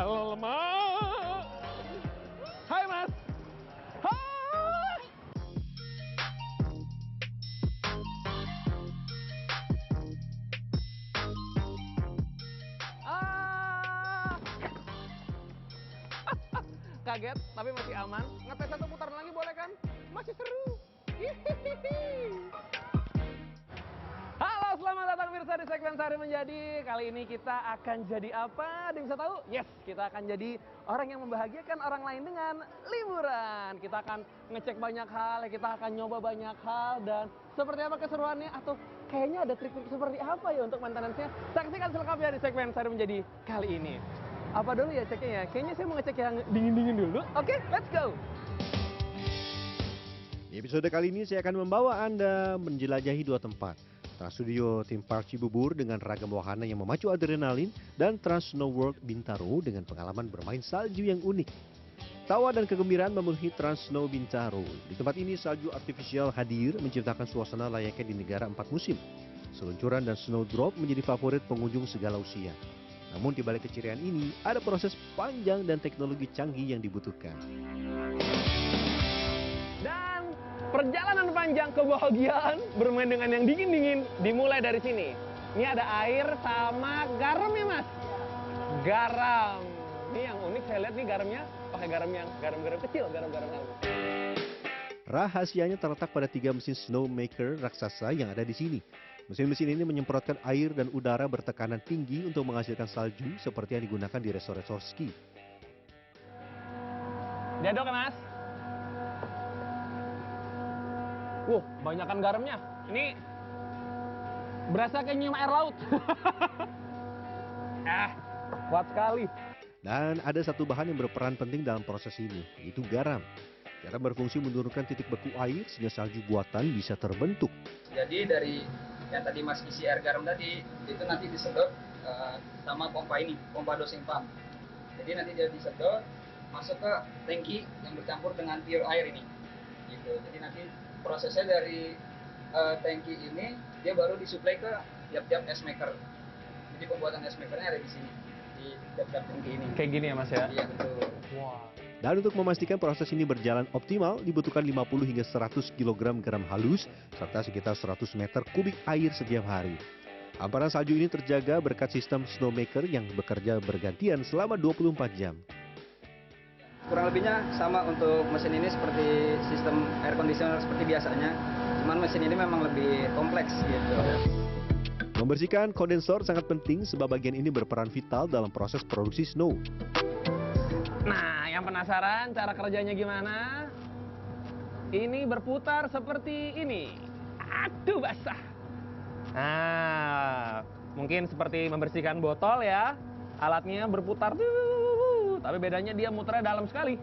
Alamak. Hai Mas. Hai. Ah. Kaget, tapi masih aman. Ngetes satu putaran lagi boleh kan? Masih seru. Hihihi. Halo, selamat datang pemirsa di segmen Sehari Menjadi. Kali ini kita akan jadi apa? Ada yang bisa tahu? Yes, kita akan jadi orang yang membahagiakan orang lain dengan liburan. Kita akan ngecek banyak hal, kita akan nyoba banyak hal, dan seperti apa keseruannya atau kayaknya ada trik-trik seperti apa ya untuk maintenance-nya? Saksikan selengkapnya di segmen Sehari Menjadi kali ini. Apa dulu ya ceknya ya? Kayaknya saya mau ngecek yang dingin-dingin dulu. Oke, let's go! Di episode kali ini saya akan membawa Anda menjelajahi dua tempat. Trans Studio Theme Park Cibubur dengan ragam wahana yang memacu adrenalin dan Trans Snow World Bintaro dengan pengalaman bermain salju yang unik. Tawa dan kegembiraan memenuhi Trans Snow Bintaro. Di tempat ini salju artifisial hadir menciptakan suasana layaknya di negara 4 musim. Seluncuran dan snowdrop menjadi favorit pengunjung segala usia. Namun di balik keceriaan ini ada proses panjang dan teknologi canggih yang dibutuhkan. Dan perjalanan panjang kebahagiaan bermain dengan yang dingin-dingin dimulai dari sini. Ini ada air sama garam ya Mas? Garam. Ini yang unik saya lihat nih garamnya pakai garam kecil, garam-garam halus. Rahasianya terletak pada 3 mesin snowmaker raksasa yang ada di sini. Mesin-mesin ini menyemprotkan air dan udara bertekanan tinggi untuk menghasilkan salju seperti yang digunakan di resort-resort ski. Diaduk ya Mas? Banyakan garamnya. Ini berasa kayak nyium air laut. Kuat sekali. Dan ada satu bahan yang berperan penting dalam proses ini, yaitu garam. Garam berfungsi menurunkan titik beku air sehingga salju buatan bisa terbentuk. Jadi dari yang tadi Mas isi air garam tadi, itu nanti disedot sama pompa dosing pump. Jadi nanti dia disedot, masuk ke tangki yang bercampur dengan pure air ini. Gitu. Jadi nanti prosesnya dari tangki ini dia baru disuplai ke tiap-tiap ice maker. Jadi pembuatan ice makernya ada di sini di tiap-tiap tangki ini. Kayak gini ya Mas ya? Iya betul. Wah. Dan untuk memastikan proses ini berjalan optimal, dibutuhkan 50 hingga 100 kg garam halus, serta sekitar 100 meter kubik air setiap hari. Hamparan salju ini terjaga berkat sistem snowmaker yang bekerja bergantian selama 24 jam. Kurang lebihnya sama untuk mesin ini seperti sistem air conditioner seperti biasanya. Cuman mesin ini memang lebih kompleks gitu. Membersihkan kondensor sangat penting sebab bagian ini berperan vital dalam proses produksi snow. Nah, yang penasaran cara kerjanya gimana? Ini berputar seperti ini. Aduh, basah. Nah, mungkin seperti membersihkan botol ya. Alatnya berputar, tapi bedanya dia muternya dalam sekali.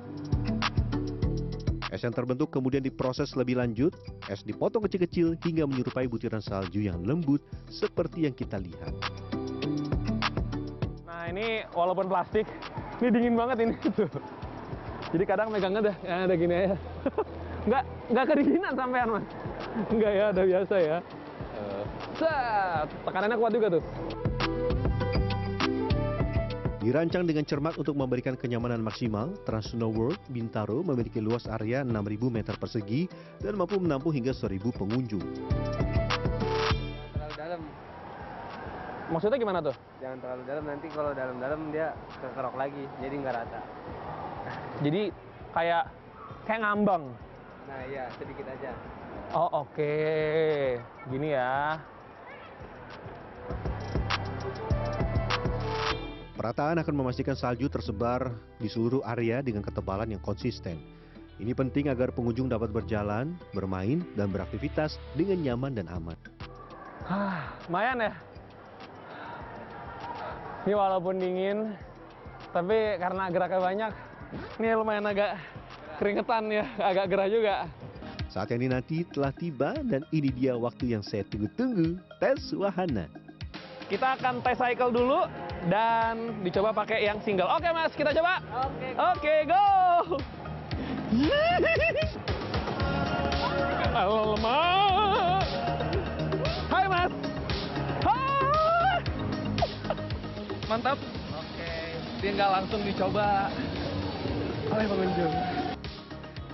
Es yang terbentuk kemudian diproses lebih lanjut. Es dipotong kecil-kecil hingga menyerupai butiran salju yang lembut seperti yang kita lihat. Nah, ini walaupun plastik, ini dingin banget ini tuh. Jadi kadang megangnya udah gini aja. nggak kedinginan sampean Mas. Enggak ya, udah biasa ya. Set, tekanannya kuat juga tuh. Dirancang dengan cermat untuk memberikan kenyamanan maksimal, Trans Snow World Bintaro memiliki luas area 6.000 meter persegi dan mampu menampung hingga 1.000 pengunjung. Terlalu dalam. Maksudnya gimana tuh? Jangan terlalu dalam, nanti kalau dalam-dalam dia kekerok lagi, jadi nggak rata. Jadi kayak ngambang. Nah iya, sedikit aja. Oh oke. Gini ya. Perataan akan memastikan salju tersebar di seluruh area dengan ketebalan yang konsisten. Ini penting agar pengunjung dapat berjalan, bermain, dan beraktivitas dengan nyaman dan aman. Lumayan ya. Ini walaupun dingin, tapi karena geraknya banyak, ini lumayan agak keringetan ya, agak gerah juga. Saat yang dinanti telah tiba dan ini dia waktu yang saya tunggu-tunggu, tes wahana. Kita akan tes cycle dulu dan dicoba pakai yang single. Oke Mas, kita coba. Oke, go. Alamak. Hai Mas. Hai. Mantap. Oke. tinggal langsung dicoba oleh pengunjung.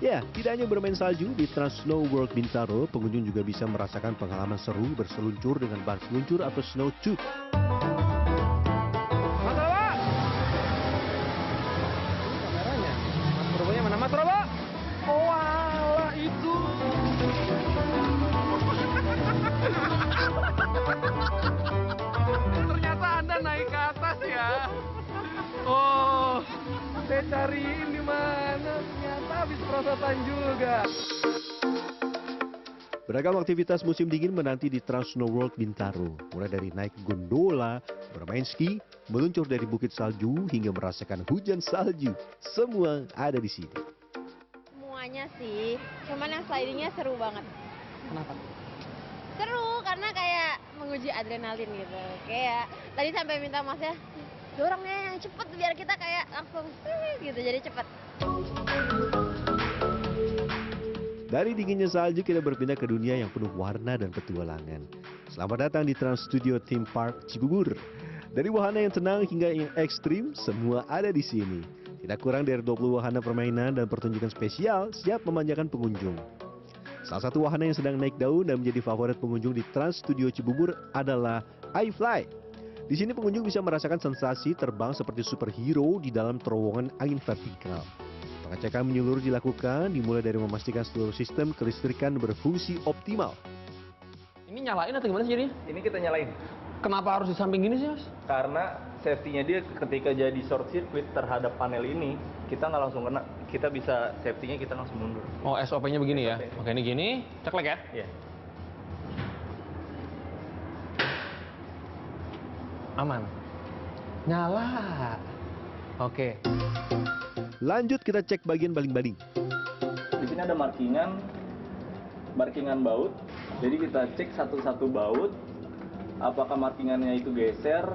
Ya, tidak hanya bermain salju di Trans Snow World Bintaro, pengunjung juga bisa merasakan pengalaman seru berseluncur dengan ban seluncur atau snow tube. Mas Robo! Kameranya. Mas Robonya mana? Mas Robo! Oh, alah itu. Ternyata Anda naik ke atas ya. Oh, saya cariin di mana. Ternyata habis perosotan juga. Beragam aktivitas musim dingin menanti di Trans Snow World Bintaro, mulai dari naik gondola, bermain ski, meluncur dari bukit salju, hingga merasakan hujan salju. Semua ada di sini. Semuanya sih, cuman yang slidingnya seru banget. Kenapa? Seru karena kayak menguji adrenalin gitu. Kayak tadi sampai minta masnya, dorongnya yang cepet biar kita kayak langsung gitu, jadi cepet. Dari dinginnya salju kita berpindah ke dunia yang penuh warna dan petualangan. Selamat datang di Trans Studio Theme Park Cibubur. Dari wahana yang tenang hingga yang ekstrim, semua ada di sini. Tidak kurang dari 20 wahana permainan dan pertunjukan spesial siap memanjakan pengunjung. Salah satu wahana yang sedang naik daun dan menjadi favorit pengunjung di Trans Studio Cibubur adalah iFly. Di sini pengunjung bisa merasakan sensasi terbang seperti superhero di dalam terowongan angin vertikal. Pengecekan menyeluruh dilakukan dimulai dari memastikan seluruh sistem kelistrikan berfungsi optimal. Ini nyalain atau gimana sih jadinya? Ini kita nyalain Kenapa harus di samping gini sih, Mas? karena safety-nya dia ketika jadi short circuit terhadap panel ini kita nggak langsung kena, kita bisa safety-nya kita langsung mundur. Oh, SOP-nya begini ya. SOP. Oke, ini gini, ceklek ya. Iya. Aman. Nyala. Oke. Lanjut kita cek bagian baling-baling. Di sini ada markingan baut. Jadi kita cek satu-satu baut, apakah markingannya itu geser,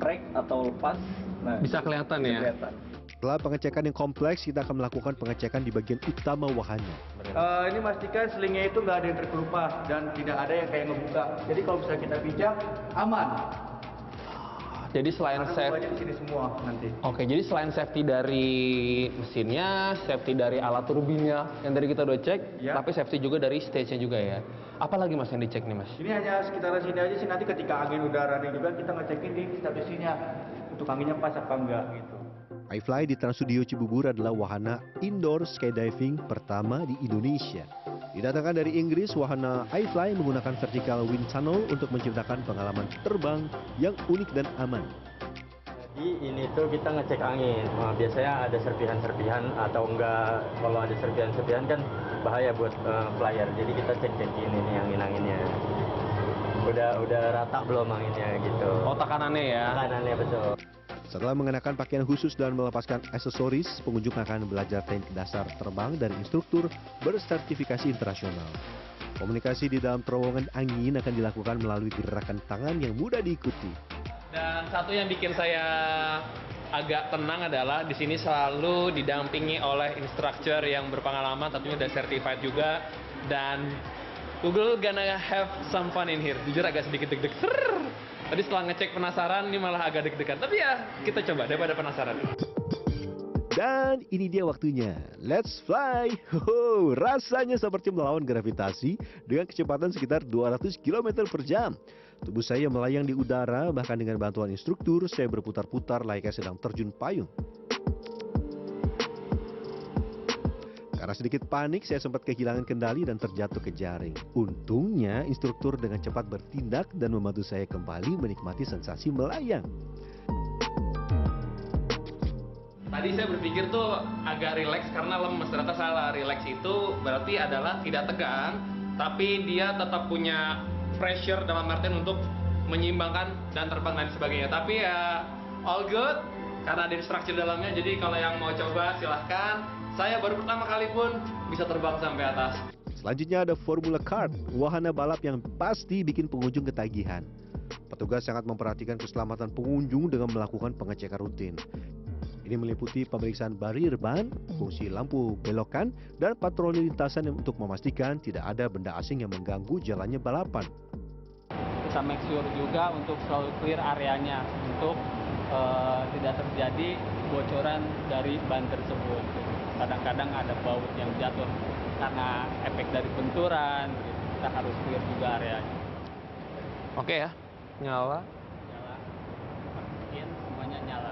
crack atau lepas. Nah, Bisa kelihatan ya. kelihatan. Setelah pengecekan yang kompleks, kita akan melakukan pengecekan di bagian utama wahana. Ini pastikan selingnya itu nggak ada yang terkelupas dan tidak ada yang kayak ngebuka. Jadi kalau bisa kita pijak, aman. Jadi selain Karena safety, bukanya di sini semua nanti. oke, jadi selain safety dari mesinnya, safety dari alat turbinnya yang tadi kita udah cek, Ya. tapi safety juga dari stage-nya juga ya. Apalagi Mas yang dicek nih, Mas? Ini hanya sekitaran sini aja sih, nanti ketika angin udah rada juga kita ngecekin di stabilisinya untuk anginnya pas apa enggak gitu. iFly di Trans Studio Cibubur adalah wahana indoor skydiving pertama di Indonesia. Didatangkan dari Inggris, wahana iFly menggunakan vertical wind tunnel untuk menciptakan pengalaman terbang yang unik dan aman. Jadi ini tuh kita ngecek angin. Biasanya ada serpihan-serpihan atau enggak. Kalau ada serpihan-serpihan kan bahaya buat flyer. Jadi kita cek-cekin ini angin-anginnya. Udah rata belum anginnya gitu. Oh, tekanannya ya. Kanannya betul. Setelah mengenakan pakaian khusus dan melepaskan aksesoris, pengunjung akan belajar teknik dasar terbang dari instruktur bersertifikasi internasional. Komunikasi di dalam terowongan angin akan dilakukan melalui gerakan tangan yang mudah diikuti. Dan satu yang bikin saya agak tenang adalah di sini selalu didampingi oleh instructor yang berpengalaman, tentunya udah certified juga, dan Google gonna have some fun in here. Jujur agak sedikit deg-deg. Tadi setelah ngecek penasaran, ini malah agak deg-degan. Tapi ya, kita coba daripada penasaran. Dan ini dia waktunya. Let's fly! Ho, rasanya seperti melawan gravitasi dengan kecepatan sekitar 200 km per jam. Tubuh saya melayang di udara, bahkan dengan bantuan instruktur, saya berputar-putar layaknya sedang terjun payung. Karena sedikit panik, saya sempat kehilangan kendali dan terjatuh ke jaring. Untungnya, instruktur dengan cepat bertindak dan membantu saya kembali menikmati sensasi melayang. Tadi saya berpikir tuh agak rileks karena lemes. Ternyata salah. Rileks itu berarti adalah tidak tegang, tapi dia tetap punya pressure dalam artian untuk menyeimbangkan dan terbang dan sebagainya. Tapi ya all good karena ada instruksi dalamnya. Jadi kalau yang mau coba silahkan. Saya baru pertama kali pun bisa terbang sampai atas. Selanjutnya ada Formula Kart, wahana balap yang pasti bikin pengunjung ketagihan. Petugas sangat memperhatikan keselamatan pengunjung dengan melakukan pengecekan rutin. Ini meliputi pemeriksaan barier ban, fungsi lampu belokan, dan patroli lintasan untuk memastikan tidak ada benda asing yang mengganggu jalannya balapan. Kita make sure juga untuk selalu clear areanya untuk tidak terjadi bocoran dari ban tersebut. Kadang-kadang ada baut yang jatuh karena efek dari benturan, kita harus clear juga areanya. Oke ya, nyala. Nyala, pastiin semuanya nyala.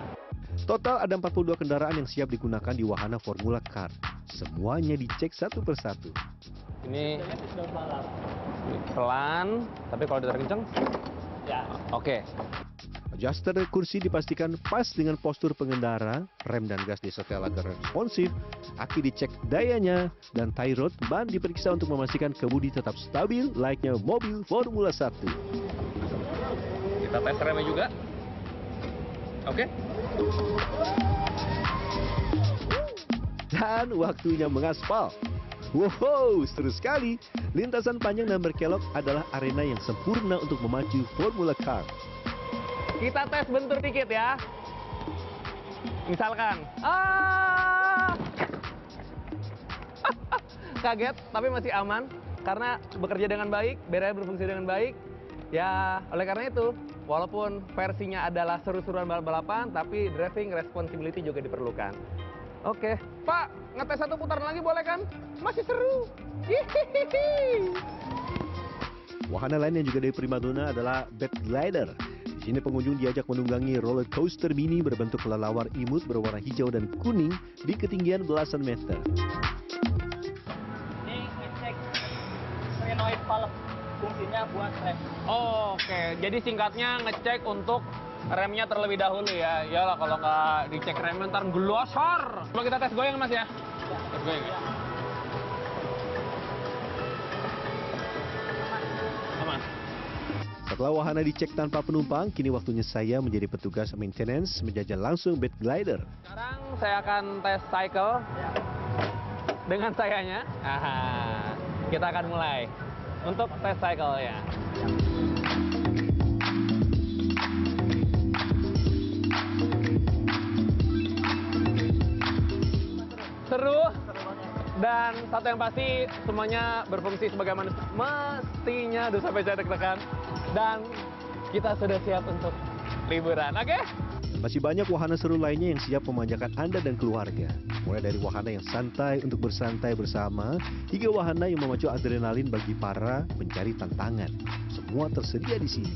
Total ada 42 kendaraan yang siap digunakan di wahana Formula Car. Semuanya dicek satu persatu. Ini Kita lihat di sebelah balap. pelan, tapi kalau ditarik kenceng, Ya, oke. Adjuster kursi dipastikan pas dengan postur pengendara, rem dan gas disetel agar responsif, aki dicek dayanya, dan tie rod ban diperiksa untuk memastikan kemudi tetap stabil layaknya mobil Formula 1. Kita tes remnya juga. Oke. Dan waktunya mengaspal. Wow, seru sekali. Lintasan panjang dan berkelok adalah arena yang sempurna untuk memacu Formula Car. Kita tes bentur dikit ya. Misalkan, kaget tapi masih aman karena bekerja dengan baik, berenya berfungsi dengan baik. Ya, oleh karena itu, walaupun versinya adalah seru-seruan balap-balapan, tapi driving responsibility juga diperlukan. Oke, Pak, ngetes satu putaran lagi boleh kan? Masih seru. Hihihi. Wahana lain yang juga dari primadona adalah bed glider. Di sini pengunjung diajak menunggangi roller coaster mini berbentuk kelelawar imut berwarna hijau dan kuning di ketinggian belasan meter. ini ngecek solenoid valve, fungsinya buat rem. Oke, jadi singkatnya ngecek untuk remnya terlebih dahulu ya. Iyalah kalau nggak dicek remnya ntar glosor. Coba kita tes goyang Mas ya. Tes goyang ya. Aman. Setelah wahana dicek tanpa penumpang, kini waktunya saya menjadi petugas maintenance menjajal langsung bed glider. Sekarang saya akan tes cycle dengan sayanya. Aha, kita akan mulai untuk tes cycle ya. Seru dan satu yang pasti semuanya berfungsi sebagaimana mestinya. Aduh sampai saya deg-degan dan kita sudah siap untuk liburan. Oke? Masih banyak wahana seru lainnya yang siap memanjakan Anda dan keluarga. Mulai dari wahana yang santai untuk bersantai bersama, hingga wahana yang memacu adrenalin bagi para pencari tantangan. Semua tersedia di sini.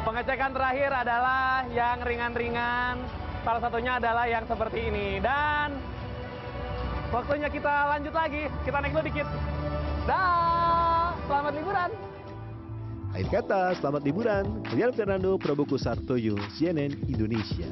Pengecekan terakhir adalah yang ringan-ringan. Salah satunya adalah yang seperti ini. Dan waktunya kita lanjut lagi. Kita naik dulu dikit. Dah, selamat liburan. Akhir kata, selamat liburan. Rian Fernando, Prabowo Sartoyo, CNN Indonesia.